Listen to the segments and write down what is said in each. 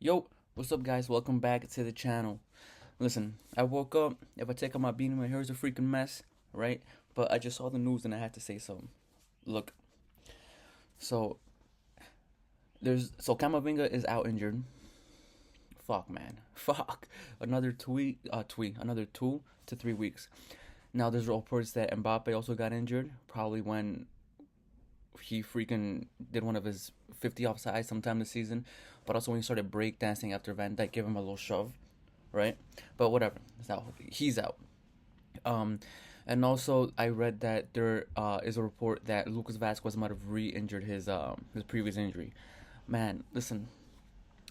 Yo, what's up, guys? Welcome back to the channel. Listen, I woke up. If I take out my beanie, my hair is a freaking mess, right? But I just saw the news and I had to say something. Look, so Camavinga is out injured. Fuck, man. Fuck. Another 2 to 3 weeks. Now there's reports that Mbappe also got injured, probably when he freaking did one of his 50 offsides sometime this season, but also when he started breakdancing after Van Dijk gave him a little shove, right? But whatever, it's out. He's out. Um, and also I read that there is a report that Lucas Vasquez might have re-injured his previous injury. Man, listen,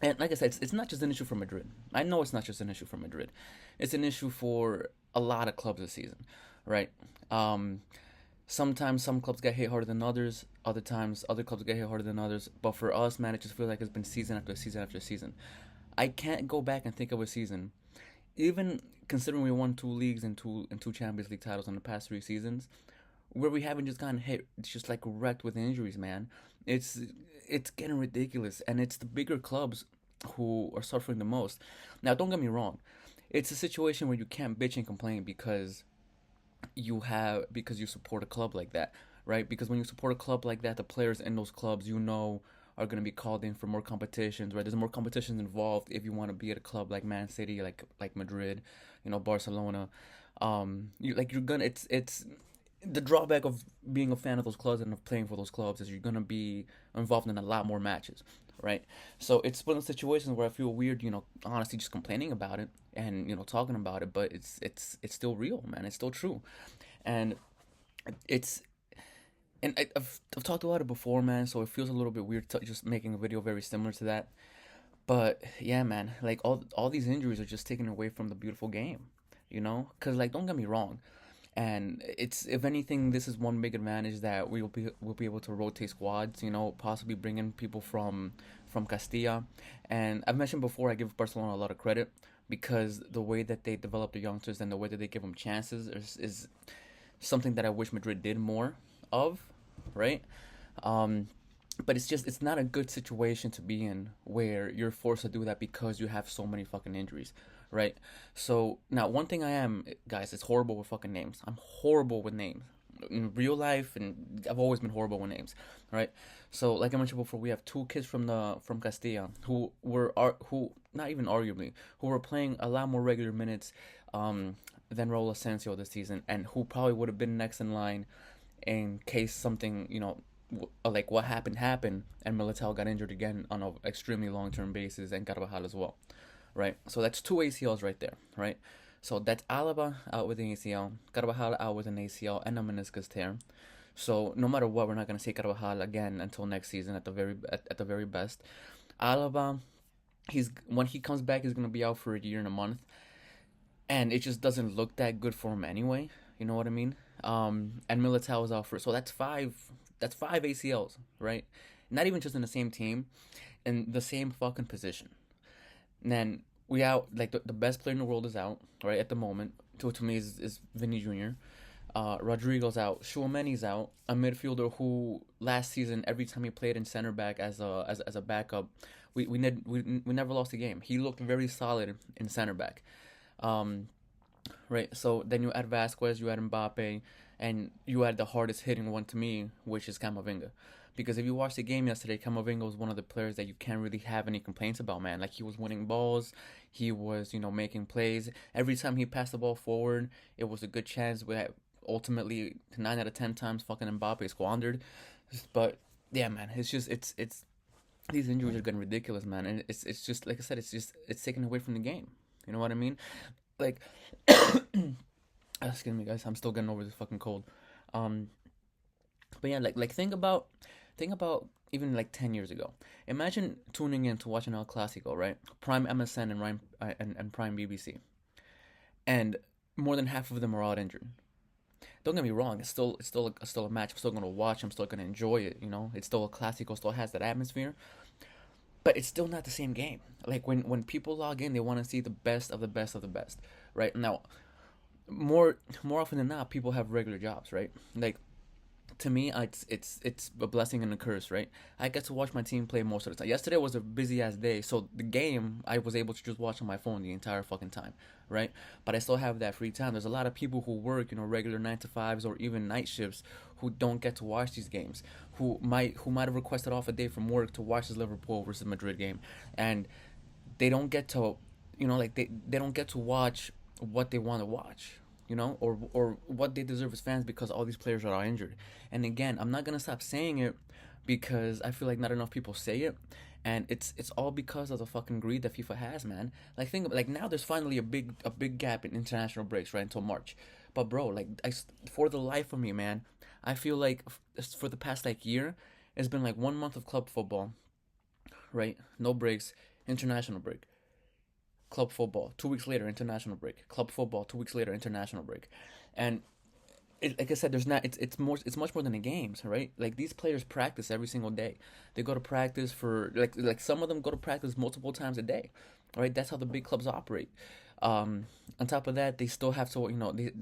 and like I said, it's not just an issue for Madrid. I know it's not just an issue for Madrid. It's an issue for a lot of clubs this season, right? Um, Sometimes some clubs get hit harder than others. Other times, other clubs get hit harder than others. But for us, man, it just feels like it's been season after season after season. I can't go back and think of a season, even considering we won two leagues and two Champions League titles in the past 3 seasons, where we haven't just gotten hit, just like wrecked with injuries, man. It's it's getting ridiculous, and it's the bigger clubs who are suffering the most. Now, don't get me wrong, it's a situation where you can't bitch and complain because you support a club like that, right? Because when you support a club like that, the players in those clubs are going to be called in for more competitions, right? There's more competitions involved if you want to be at a club like Man City, like Madrid, Barcelona. You're gonna it's the drawback of being a fan of those clubs and of playing for those clubs is you're gonna be involved in a lot more matches, right? So it's one of those situations where I feel weird, honestly, just complaining about it and talking about it, but it's still real, man. It's still true, and it's I've talked about it before, man. So it feels a little bit weird just making a video very similar to that. But yeah, man, like all these injuries are just taken away from the beautiful game, Because like, don't get me wrong, and it's if anything, this is one big advantage that we'll be able to rotate squads. Possibly bring in people from Castilla, and I've mentioned before I give Barcelona a lot of credit because the way that they develop the youngsters and the way that they give them chances is something that I wish Madrid did more of, right? Um, but it's not a good situation to be in where you're forced to do that because you have so many fucking injuries, right? So now one thing I am, guys, is horrible with fucking names. I'm horrible with names in real life, and I've always been horrible with names, right? So like I mentioned before, we have two kids from Castilla who not even arguably who were playing a lot more regular minutes than Raul Asensio this season, and who probably would have been next in line in case something like what happened, and Militao got injured again on an extremely long term basis, and Carvajal as well, right? So that's two ACLs right there, right? So that's Alaba out with an ACL, Carvajal out with an ACL and a meniscus tear. So no matter what, we're not gonna see Carvajal again until next season at the very best. Alaba, he's when he comes back, he's gonna be out for a year and a month, and it just doesn't look that good for him anyway. You know what I mean? And Militao is out for so that's five. That's five ACLs, right? Not even just in the same team, in the same fucking position. And then we out like the best player in the world is out right at the moment. To me is Vinny Jr. Rodrigo's out. Chouameni's out. A midfielder who last season every time he played in center back as a backup, we never lost a game. He looked very solid in center back. Um, right. So then you add Vasquez, you add Mbappe, and you add the hardest hitting one to me, which is Camavinga. Because if you watched the game yesterday, Camavinga was one of the players that you can't really have any complaints about, man. Like he was winning balls, he was making plays. Every time he passed the ball forward, it was a good chance. We had, ultimately 9 out of 10 times fucking Mbappe squandered. But yeah, man, it's these injuries are getting ridiculous, man, and it's just like I said, it's taken away from the game. You know what I mean? Like, excuse me, guys, I'm still getting over this fucking cold. Um, but yeah, like think about even like 10 years ago. Imagine tuning in to watch an El Clasico, right? Prime MSN and and Prime BBC, and more than half of them are out injured. Don't get me wrong; it's still a match. I'm still gonna watch. I'm still gonna enjoy it. It's still a Clasico. Still has that atmosphere. But it's still not the same game. Like when people log in, they want to see the best of the best of the best, right? Now, more often than not, people have regular jobs, right? Like to me, it's a blessing and a curse, right? I get to watch my team play most of the time. Yesterday was a busy ass day, so the game I was able to just watch on my phone the entire fucking time, right? But I still have that free time. There's a lot of people who work, regular 9 to 5s or even night shifts who don't get to watch these games, who might have requested off a day from work to watch this Liverpool versus Madrid game, and they don't get to, like they don't get to watch what they want to watch, or what they deserve as fans because all these players are injured. And again, I'm not gonna stop saying it because I feel like not enough people say it, and it's all because of the fucking greed that FIFA has, man. Like think like now there's finally a big gap in international breaks right until March, but bro, like for the life of me, man, I feel like for the past like year, it's been like 1 month of club football, right? No breaks, international break, club football. 2 weeks later, international break. Club football. 2 weeks later, international break. And like I said, there's not. It's much more than the games, right? Like these players practice every single day. They go to practice for like some of them go to practice multiple times a day, right? That's how the big clubs operate. On top of that, they still have to,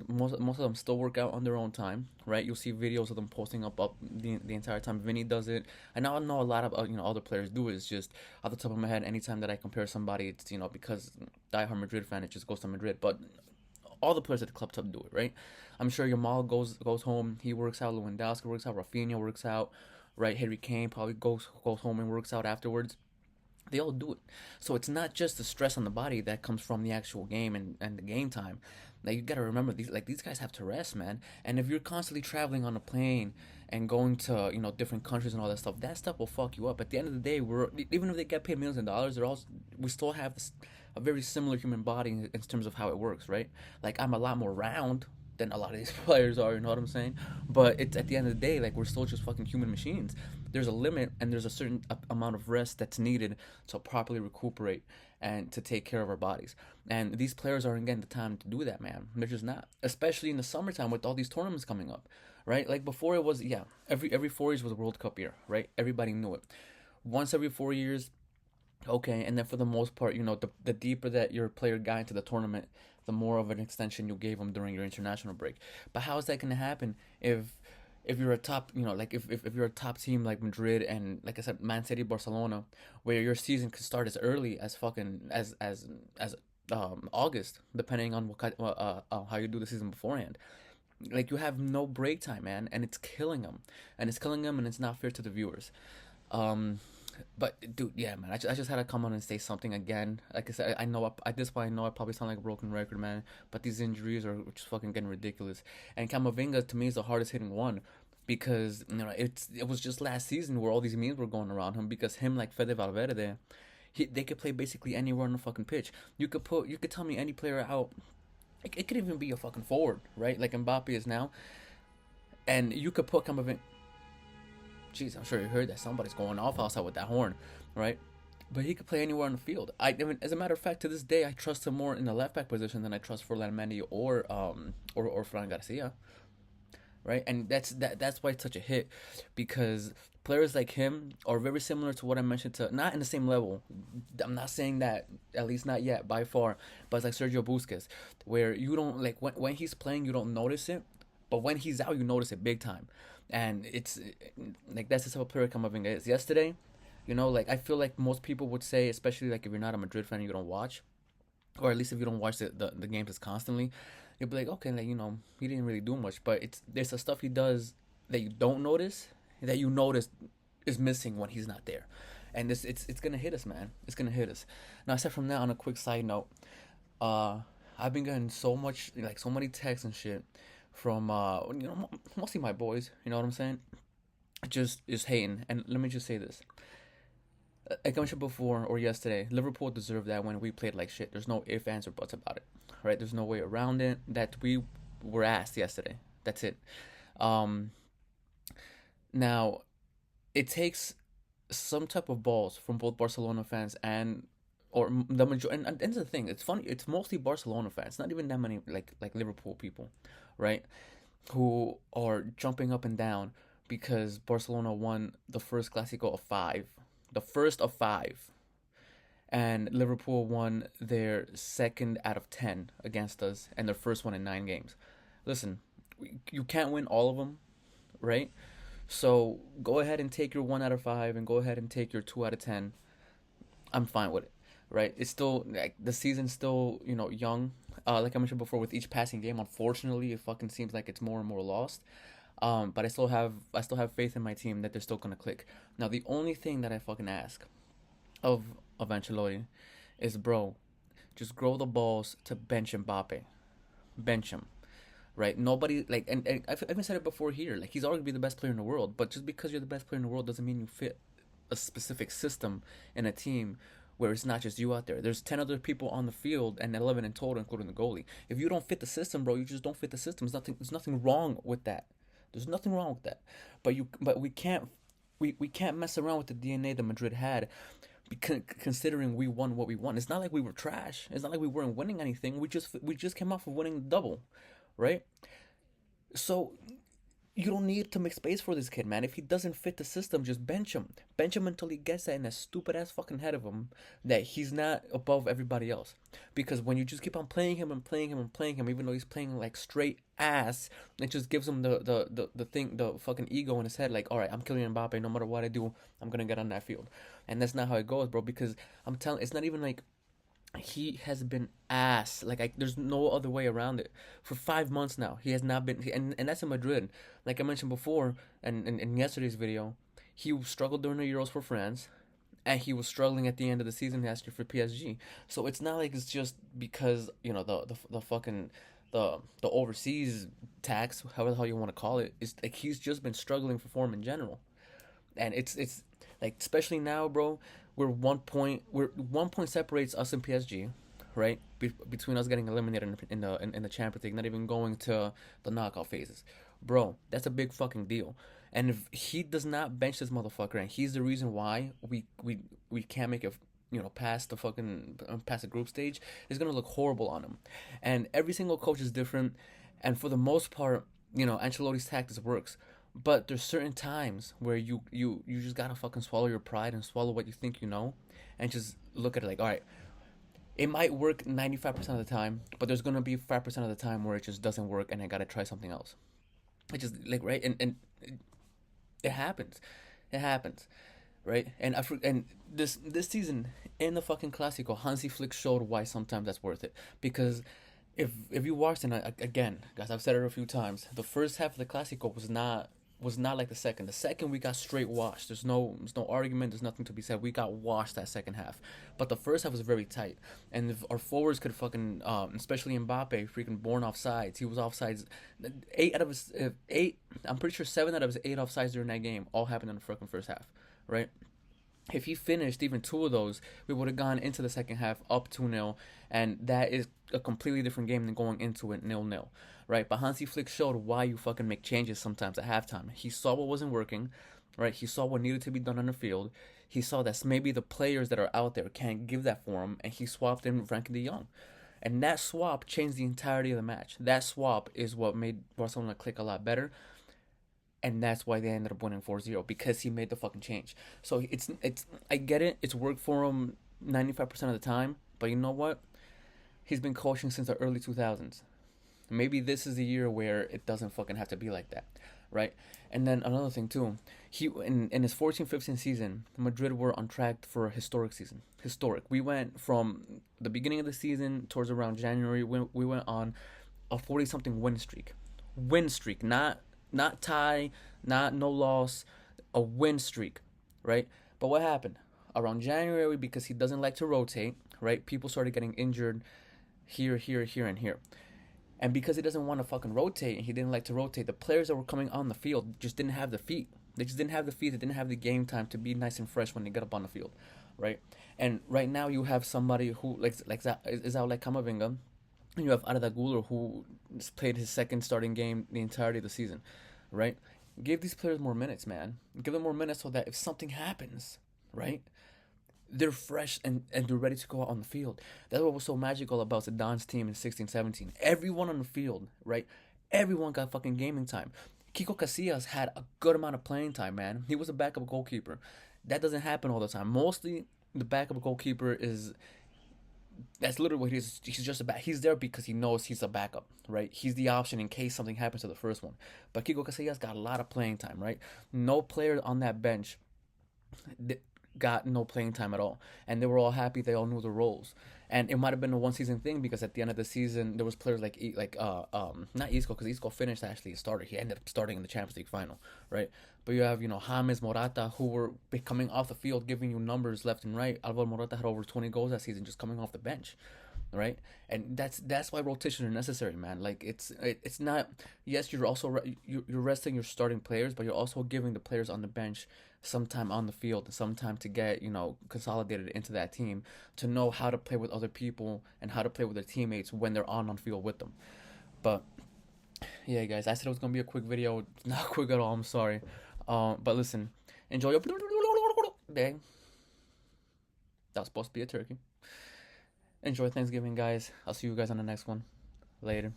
most of them still work out on their own time, right? You'll see videos of them posting up the entire time. Vinny does it. I know a lot of other players do it. It's just off the top of my head, anytime that I compare somebody, it's because diehard Madrid fan, it just goes to Madrid. But all the players at the club top do it, right? I'm sure Yamal goes home, he works out. Lewandowski works out. Rafinha works out, right? Harry Kane probably goes home and works out afterwards. They all do it. So it's not just the stress on the body that comes from the actual game and the game time. Like you gotta remember these guys have to rest, man. And if you're constantly traveling on a plane and going to different countries and all that stuff will fuck you up. At the end of the day, we're even if they get paid millions of dollars, we still have a very similar human body in terms of how it works, right? Like I'm a lot more round than a lot of these players are, you know what I'm saying? But it's at the end of the day, like we're still just fucking human machines. There's a limit and there's a certain amount of rest that's needed to properly recuperate and to take care of our bodies. And these players aren't getting the time to do that, man. They're just not. Especially in the summertime with all these tournaments coming up, right? Like before it was, yeah, every 4 years was a World Cup year, right? Everybody knew it. Once every 4 years, okay, and then for the most part, the deeper that your player got into the tournament, the more of an extension you gave them during your international break. But how is that going to happen if you're a top, like if you're a top team like Madrid and like I said, Man City, Barcelona, where your season could start as early as fucking as August, depending on how you do the season beforehand. Like you have no break time, man, and it's killing them, and it's not fair to the viewers. Um, but dude, yeah, man, I just had to come on and say something again. Like I said, I know at this point I know I probably sound like a broken record, man. But these injuries are just fucking getting ridiculous. And Camavinga to me is the hardest hitting one because it was just last season where all these memes were going around him because him like Fede Valverde, they could play basically anywhere on the fucking pitch. You could tell me any player out. It could even be a fucking forward, right? Like Mbappe is now, and you could put Camavinga. Jeez, I'm sure you heard that somebody's going off outside with that horn, right? But he could play anywhere on the field. I mean, as a matter of fact, to this day, I trust him more in the left back position than I trust Ferland Mendy or Fran Garcia, right? And that's why it's such a hit, because players like him are very similar to what I mentioned to not in the same level. I'm not saying that, at least not yet by far, but it's like Sergio Busquets, where you don't like when he's playing, you don't notice it, but when he's out, you notice it big time. And it's like that's just how player Camavinga is. Yesterday, like I feel like most people would say, especially like if you're not a Madrid fan and you don't watch, or at least if you don't watch the games as constantly, you'd be like, okay, like he didn't really do much, but there's the stuff he does that you don't notice that you notice is missing when he's not there, and it's gonna hit us, man. It's gonna hit us. Now, aside from that, on a quick side note, uh, I've been getting so many texts and shit from mostly my boys. You know what I'm saying? Just hating. And let me just say this: like I mentioned before or yesterday, Liverpool deserved that when we played like shit. There's no ifs, ands, or buts about it, right? There's no way around it. That we were asked yesterday. That's it. Um, Now, it takes some type of balls from both Barcelona fans and or the majority. And that's the thing. It's funny. It's mostly Barcelona fans. Not even that many like Liverpool people, right? Who are jumping up and down because Barcelona won the first Clásico of five, the first of five, and Liverpool won their second out of 10 against us and their first one in 9 games. Listen, you can't win all of them, right? So go ahead and take your 1 out of 5, and go ahead and take your 2 out of 10. I'm fine with it, right? It's still like the season's still young. Like I mentioned before, with each passing game, unfortunately, it fucking seems like it's more and more lost. But I still have faith in my team that they're still gonna click. Now, the only thing that I fucking ask of Ancelotti is, bro, just grow the balls to bench Mbappe, bench him, right? Nobody like, and I've even said it before here. Like, he's arguably the best player in the world, but just because you're the best player in the world doesn't mean you fit a specific system in a team where it's not just you out there. There's 10 other people on the field and 11 in total, including the goalie. If you don't fit the system, bro, you just don't fit the system. There's nothing wrong with that. There's nothing wrong with that. But we can't mess around with the DNA that Madrid had, considering we won what we won. It's not like we were trash. It's not like we weren't winning anything. We just came off of winning the double, right? So you don't need to make space for this kid, man. If he doesn't fit the system, just bench him. Bench him until he gets that in that stupid ass fucking head of him that he's not above everybody else. Because when you just keep on playing him and playing him and playing him, even though he's playing like straight ass, it just gives him the fucking ego in his head. Like, all right, I'm killing Mbappe. No matter what I do, I'm gonna get on that field. And that's not how it goes, bro. Because I'm telling, it's not even like he has been ass. There's no other way around it. For 5 months now, he has not been, and that's in Madrid. Like I mentioned before, and in yesterday's video, he struggled during the Euros for France, and he was struggling at the end of the season last year for PSG. So it's not like it's just because the fucking the overseas tax, however the hell you want to call it, is like he's just been struggling for form in general. And it's like, especially now, bro. We're 1 point separates us and PSG, right? Between us getting eliminated in the Champions League, not even going to the knockout phases, bro. That's a big fucking deal. And if he does not bench this motherfucker, and he's the reason why we can't make it, past the fucking past the group stage, it's gonna look horrible on him. And every single coach is different, and for the most part, Ancelotti's tactics works. But there's certain times where you just gotta fucking swallow your pride and swallow what you think you know, and just look at it like, all right, it might work 95% of the time, but there's gonna be 5% of the time where it just doesn't work, and I gotta try something else. It just like, right, and it happens, it happens, right? And this season in the fucking Clasico, Hansi Flick showed why sometimes that's worth it. Because if you watched, and again, guys, I've said it a few times, the first half of the Clasico was not like the second. The second, we got straight washed. There's no argument. There's nothing to be said. We got washed that second half. But the first half was very tight. And if our forwards could fucking, especially Mbappe, freaking born offsides. He was offsides. 8 out of his 8. I'm pretty sure 7 out of his 8 offsides during that game all happened in the fucking first half, right? If he finished even 2 of those, we would have gone into the second half up 2-0, and that is a completely different game than going into it 0-0, right? But Hansi Flick showed why you fucking make changes sometimes at halftime. He saw what wasn't working, right? He saw what needed to be done on the field. He saw that maybe the players that are out there can't give that for him, and he swapped in Frankie de Jong. And that swap changed the entirety of the match. That swap is what made Barcelona click a lot better, and that's why they ended up winning 4-0, because he made the fucking change. So it's I get it. It's worked for him 95% of the time, but you know what? He's been coaching since the early 2000s. Maybe this is the year where it doesn't fucking have to be like that, right? And then another thing too, he in his 14-15 season, Madrid were on track for a historic season. Historic. We went from the beginning of the season towards around January. We went on a 40-something win streak. Win streak, not tie, not no loss, a win streak, right? But what happened? Around January, because he doesn't like to rotate, right? People started getting injured here, and here. And because he doesn't want to fucking rotate, and he didn't like to rotate, the players that were coming on the field just didn't have the feet. They just didn't have the feet. They didn't have the game time to be nice and fresh when they get up on the field, right? And right now you have somebody who is out like Camavinga, and you have Arda Güler, who played his second starting game the entirety of the season, right? Give these players more minutes, man. Give them more minutes so that if something happens, right, they're fresh and they're ready to go out on the field. That's what was so magical about Zidane's team in 16-17. Everyone on the field, right? Everyone got fucking gaming time. Kiko Casillas had a good amount of playing time, man. He was a backup goalkeeper. That doesn't happen all the time. Mostly the backup goalkeeper is That's literally what he is. He's just a back. He's there because he knows he's a backup, right? He's the option in case something happens to the first one. But Kiko Casillas got a lot of playing time, right? No player on that bench got no playing time at all, and they were all happy. They all knew the roles, and it might have been a one season thing because at the end of the season there was players like not Isco, because Isco finished actually a starter. He ended up starting in the Champions League final, right? But you have James, Morata, who were coming off the field giving you numbers left and right. Alvaro Morata had over 20 goals that season just coming off the bench, right? And that's why rotation is necessary, man. Like it's not. Yes, you're also you're resting your starting players, but you're also giving the players on the bench some time on the field, some time to get consolidated into that team, to know how to play with other people and how to play with their teammates when they're on field with them. But yeah, guys, I said it was gonna be a quick video. Not quick at all. I'm sorry. But listen, enjoy your day. That was supposed to be a turkey. Enjoy Thanksgiving, guys. I'll see you guys on the next one. Later.